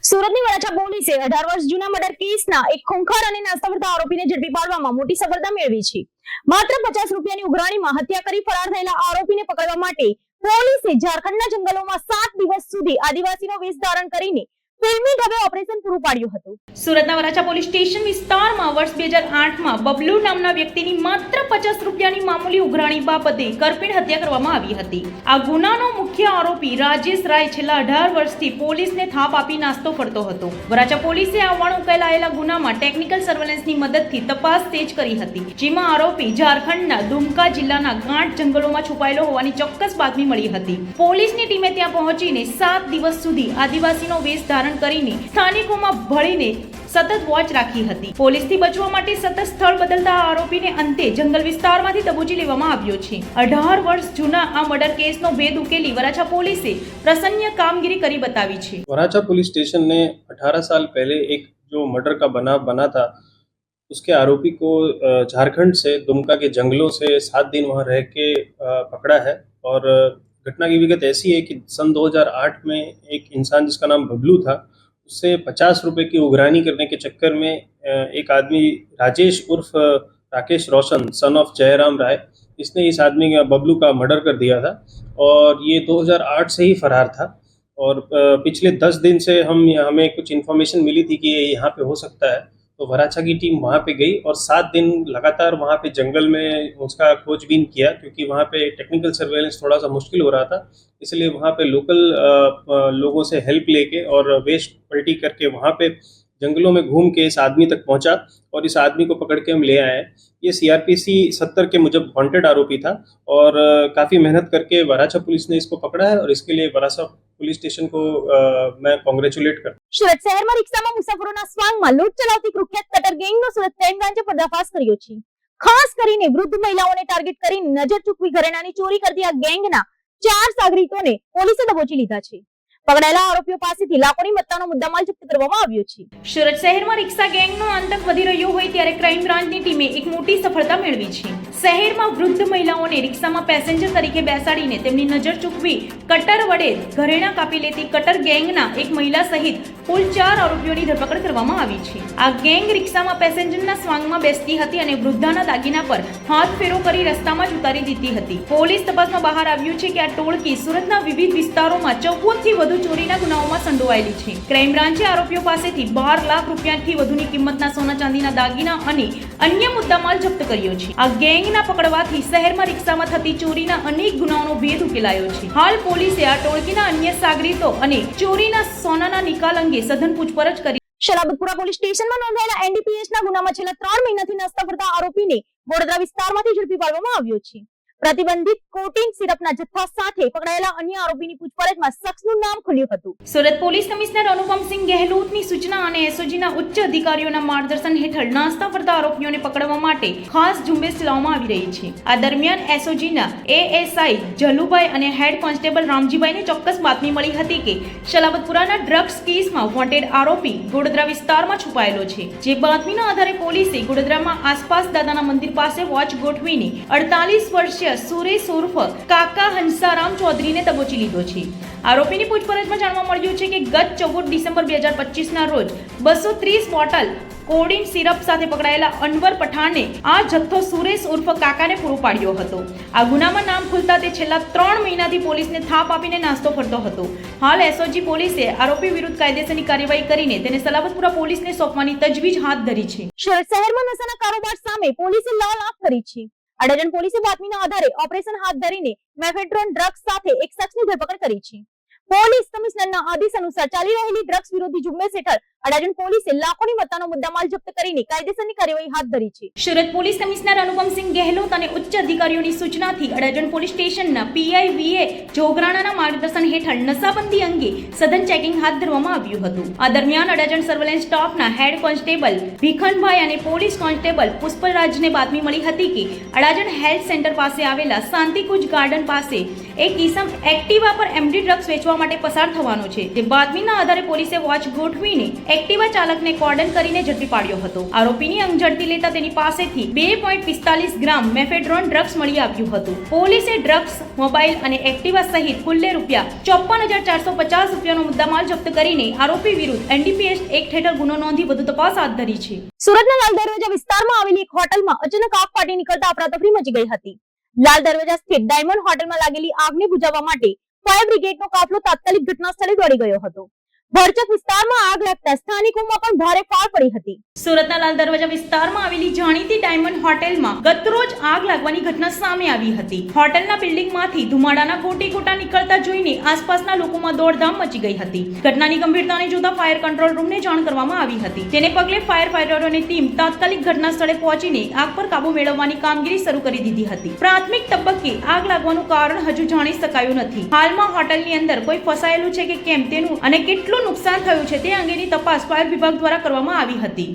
સુરતની વરાછા પોલીસે 18 વર્ષ જૂના મર્ડર કેસના એક ખૂંખાર અને નાસ્તાવર્તા આરોપીને ઝડપી પાડવામાં મોટી સફળતા મેળવી છે। માત્ર 50 રૂપિયાની ઉઘરાણીમાં હત્યા કરી ફરાર થયેલા આરોપીને પકડવા માટે પોલીસે ઝારખંડના જંગલોમાં 7 દિવસ સુધી આદિવાસીનો વેશ ધારણ કરીને ફિલ્મી ઢબે ઓપરેશન પૂરું પાડ્યું હતું। સુરતના વરાછા પોલીસ સ્ટેશન વિસ્તારમાં વર્ષ 2008માં બબલુ નામના વ્યક્તિની માત્ર 50 રૂપિયાની મામૂલી ઉઘરાણી બાબતે કરપીણ હત્યા કરવામાં આવી હતી। આ ગુનાનો મુખ્ય આરોપી રાજેશ રાય છેલ્લા 18 વર્ષથી પોલીસને થાપ આપી નાસ્તો ફરતો હતો। વરાછા પોલીસે આ વણ ઉકેલાયેલા ગુનામાં ટેકનિકલ સર્વેલન્સની મદદથી તપાસ તેજ કરી હતી, જેમાં આરોપી ઝારખંડના દુમકા જિલ્લાના ગાંઠ જંગલોમાં છુપાયેલો હોવાની ચોક્કસ બાતમી મળી હતી। પોલીસની ટીમે ત્યાં પહોંચીને 7 દિવસ સુધી આદિવાસીનો વેશ ધારણ કરીને સ્થાનિકોમાં ભળીને સતત વોચ રાખી હતી। પોલીસથી બચવા માટે સતત સ્થળ બદલતા આરોપીને અંતે જંગલ વિસ્તારમાંથી દબોચી લેવામાં આવ્યો છે। 18 વર્ષ જૂના આ મર્ડર केसનો ભેદ उकेली वराछा पुलिसे प्रशंसनीय कामगिरी करी बतावी है। वराछा पुलिस स्टेशन ने 18 साल पहले एक जो मर्डर का बनाव बना था, उसके आरोपी को झारखंड से दुमका के जंगलों से 7 दिन वहाँ रह के पकड़ा है। और घटना की विगत ऐसी है कि सन 2008 में एक इंसान जिसका नाम बबलू था, उससे 50 रुपए की उघरानी करने के चक्कर में एक आदमी राजेश उर्फ राकेश रोशन सन ऑफ जयराम राय, इसने इस आदमी का बबलू का मर्डर कर दिया था। और ये 2008 से ही फरार था। और पिछले 10 दिन से हमें कुछ इन्फॉर्मेशन मिली थी कि ये यहाँ पे हो सकता है, तो वराछा की टीम वहाँ पे गई और 7 दिन लगातार वहाँ पे जंगल में उसका खोजबीन किया, क्योंकि वहाँ पे टेक्निकल सर्वेलेंस थोड़ा सा मुश्किल हो रहा था। इसलिए वहाँ पे लोकल लोगों से हेल्प लेके और वेश पलटी करके वहाँ पे जंगलों में घूम के इस आदमी तक पहुँचा और इस आदमी को पकड़ के हम ले आए हैं। ये CRPC 70 के मुजब वांटेड आरोपी था और काफ़ी मेहनत करके वराछा पुलिस ने इसको पकड़ा है और इसके लिए वराछा पुलिस स्टेशन को मैं कोंग्रेचुलेट करता हूं। સુરત શહેરમાં રિક્ષામાં મુસાફરોના સ્વાંગમાં લૂંટ ચલાવતી કુખ્યાત કટર ગેંગનો સુરત ક્રાઇમ બ્રાન્ચે પર્દાફાશ કર્યો છે। ખાસ કરીને વૃદ્ધ મહિલાઓને ટાર્ગેટ કરીને નજર ચૂકવી ઘરેણાની ચોરી કરતી આ ગેંગના 4 સાગરીતોને પોલીસે દબોચી લીધા છે। પકડાયેલા આરોપીઓ પાસેથી લાખોની મત્તાનો મુદ્દામાલ જપ્ત કરવામાં આવ્યો છે। સુરત શહેરમાં રિક્ષા ગેંગનો આતંક વધી રહ્યો હોય ત્યારે ક્રાઇમ બ્રાન્ચની ટીમે એક મોટી સફળતા મેળવી છે। શહેરમાં વૃદ્ધ મહિલાઓને રિક્ષામાં પેસેન્જર તરીકે બેસાડીને તેમની નજર ચૂકવી કટર વડે ઘરેણા કાપી લેતી કટર ગેંગના એક મહિલા સહિત કુલ 4 આરોપીઓની ધરપકડ કરવામાં આવી છે। આ ગેંગ રિક્ષામાં પેસેન્જરના સ્વાંગમાં બેસતી હતી અને વૃદ્ધાના દાગીના પર હાથ ફેરો કરી રસ્તામાં જ ઉતારી દીધી હતી। પોલીસ તપાસમાં બહાર આવ્યું છે કે આ ટોળકી સુરતના વિવિધ વિસ્તારોમાં 14 થી વધુ ચોરીના ગુનાઓમાં સંડોવાયેલી છે। ક્રાઇમ બ્રાન્ચે આરોપીઓ પાસેથી 12 લાખ રૂપિયાથી વધુની કિંમતના સોના ચાંદીના દાગીના અને અન્ય મુદ્દામાલ જપ્ત કર્યો છે। આ ગેંગના પકડવાથી શહેરમાં રિક્ષામાં થતી ચોરીના અનેક ગુનાઓનો ભેદ ઉકેલાયો છે। હાલ પોલીસે આ ટોળકીના અન્ય સાગરીતો અને ચોરીના સોનાના નિકાલ અંગે સઘન પૂછપરછ કરી। શરાબતપુરા પોલીસ સ્ટેશનમાં નોંધાયેલા NDPSના ગુનામાં છેલ્લા 3 મહિનાથી નાસ્તા ફરતા આરોપીને વડોદરા વિસ્તારમાંથી ઝડપી પાડવામાં આવ્યો છે। પ્રતિબંધિત કોટિંગ સિરપના જથ્થા સાથે પકડાયેલા અન્ય આરોપીની પૂછપરછમાં શખ્સનું નામ ખુલ્યું હતું। સુરત પોલીસ કમિશનર અનુપમસિંહ ગહેલોતની સૂચના અને એસઓજીના ઉચ્ચ અધિકારીઓના માર્ગદર્શન હેઠળ નાસ્તા ફરતા આરોપીઓને પકડવા માટે ખાસ ઝુંબેશ ચલાવવામાં આવી રહી છે। આ દરમિયાન એસઓજીના ASI જલુભાઈ અને હેડ કોન્સ્ટેબલ રામજીભાઈને ચોક્કસ બાતમી મળી હતી કે શલાબતપુરાના ડ્રગ્સ કેસમાં વોન્ટેડ આરોપી ગોડદરા વિસ્તારમાં છુપાયેલો છે। જે બાતમીના આધારે પોલીસે ગોડદરામાં આસપાસ દાદાના મંદિર પાસે વોચ ગોઠવીને 48 વર્ષીય સુરેશ ઉર્ફ કાકા હંસારામ ચૌધરીને દબોચી લીધો છે। આરોપીની પૂછપરછમાં જાણવા મળ્યું છે કે ગત 14 ડિસેમ્બર 2025ના રોજ 230 બોટલ કોડિન સિરપ સાથે પકડાયેલા અનવર પઠાણે આ જથ્થો સુરેશ ઉર્ફ કાકાને પૂરો પાડ્યો હતો। આ ગુનામાં નામ ખુલતા તે છેલ્લા 3 મહિનાથી પોલીસને થાપ આપીને નાસ્તો ફરતો હતો। હાલ એસઓજી પોલીસે આરોપી વિરુદ્ધ કાયદેસરની કાર્યવાહી કરીને તેને સલાબતપુરા પોલીસને સોંપવાની તજવીજ હાથ ધરી છે। શહેરમાં નશાના કારોબાર સામે પોલીસે લાલ આંખ કરી છે। અડાજણ પોલીસે બાતમીના આધારે ઓપરેશન હાથ ધરીને મેફેડ્રોન ડ્રગ્સ સાથે એક શખ્સની ધરપકડ કરી છે। પોલીસ કમિશનરના આદેશ અનુસાર ચાલી રહેલી ડ્રગ્સ વિરોધી ઝુંબેશ હેઠળ અડાજણ પોલીસે લાખોની મત્તાનો મુદ્દામાલ જપ્ત કરીને કાયદેસરની કાર્યવાહી હાથ ધરી છે। સુરત પોલીસ કમિશનર અનુપમસિંહ ગહેલોત અને ઉચ્ચ અધિકારીઓની સૂચનાથી અડાજણ પોલીસ સ્ટેશનના PIVA જોગરાણાના માર્ગદર્શન હેઠળ નશાબંધી અંગે સઘન ચેકિંગ હાથ ધરવામાં આવ્યું હતું। આ દરમિયાન અડાજણ સર્વેલન્સ સ્ટાફના હેડ કોન્સ્ટેબલ ભીખનભાઈ અને પોલીસ કોન્સ્ટેબલ પુષ્પરાજને બાતમી મળી હતી કે અડાજણ હેલ્થ સેન્ટર પાસે આવેલા શાંતિકુંજ ગાર્ડન પાસે એક ઈસમ એક્ટિવા પર એમડી ડ્રગ્સ વેચવા માટે પસાર થવાનો છે, જે બાતમીના આધારે પોલીસે વોચ ગોઠવીને એક્ટિવા ચાલકને કોર્ડન કરીને ઝડપી પાડ્યો હતો. આરોપીની અંગ ઝડપી લેતા તેની પાસેથી 2.45 ગ્રામ મેફેડ્રોન ડ્રગ્સ મળી આવ્યું હતું. પોલીસે ડ્રગ્સ, મોબાઈલ અને એક્ટિવા સહિત કુલ્લે ₹54,450 રૂપિયાનો મુદ્દામાલ જપ્ત કરીને આરોપી વિરુદ્ધ એનડીપીએસ એક્ટ હેઠળ ગુનો નોંધી વધુ તપાસ હાથ ધરી છે. સુરતના લાલ દરવાજા વિસ્તારમાં આવેલી એક હોટલમાં અચાનક આગ ફાટી નીકળતા અફરાતફરી મચી ગઈ હતી. લાલ દરવાજા સ્થિત ડાયમંડ હોટલમાં લાગેલી આગને બુઝાવવા માટે ફાયર બ્રિગેડનો કાફલો તાત્કાલિક ઘટના સ્થળે દોડી ગયો હતો. ભરચક વિસ્તારમાં આગ લાગતા સ્થાનિકોમાં પણ ભારે ફાળ પડી હતી. સુરતના લાલ દરવાજા વિસ્તારમાં આવેલી જાણીતી ડાયમંડ હોટેલમાં ગતરોજ આગ લાગવાની ઘટના સામે આવી હતી. હોટલના બિલ્ડિંગમાંથી ધુમાડાના ગોટી-ગોટા નીકળતા જોઈને આસપાસના લોકોમાં દોડધામ મચી ગઈ હતી. ઘટનાની ગંભીરતાને જોતા ફાયર કંટ્રોલ રૂમને જાણ કરવામાં આવી હતી. જેને પગલે ફાયર ફાઈટરોની ટીમ તાત્કાલિક ઘટના સ્થળે પહોંચીને આગ પર કાબુ મેળવવાની કામગીરી શરૂ કરી દીધી હતી. પ્રાથમિક તબક્કે આગ લાગવાનું કારણ હજુ જાણી શકાયું નથી. હાલમાં હોટલની અંદર કોઈ ફસાયેલું છે કે કેમ તેનું અને કેટલું નુકસાન થયું છે તે અંગેની તપાસ ફાયર વિભાગ દ્વારા કરવામાં આવી હતી.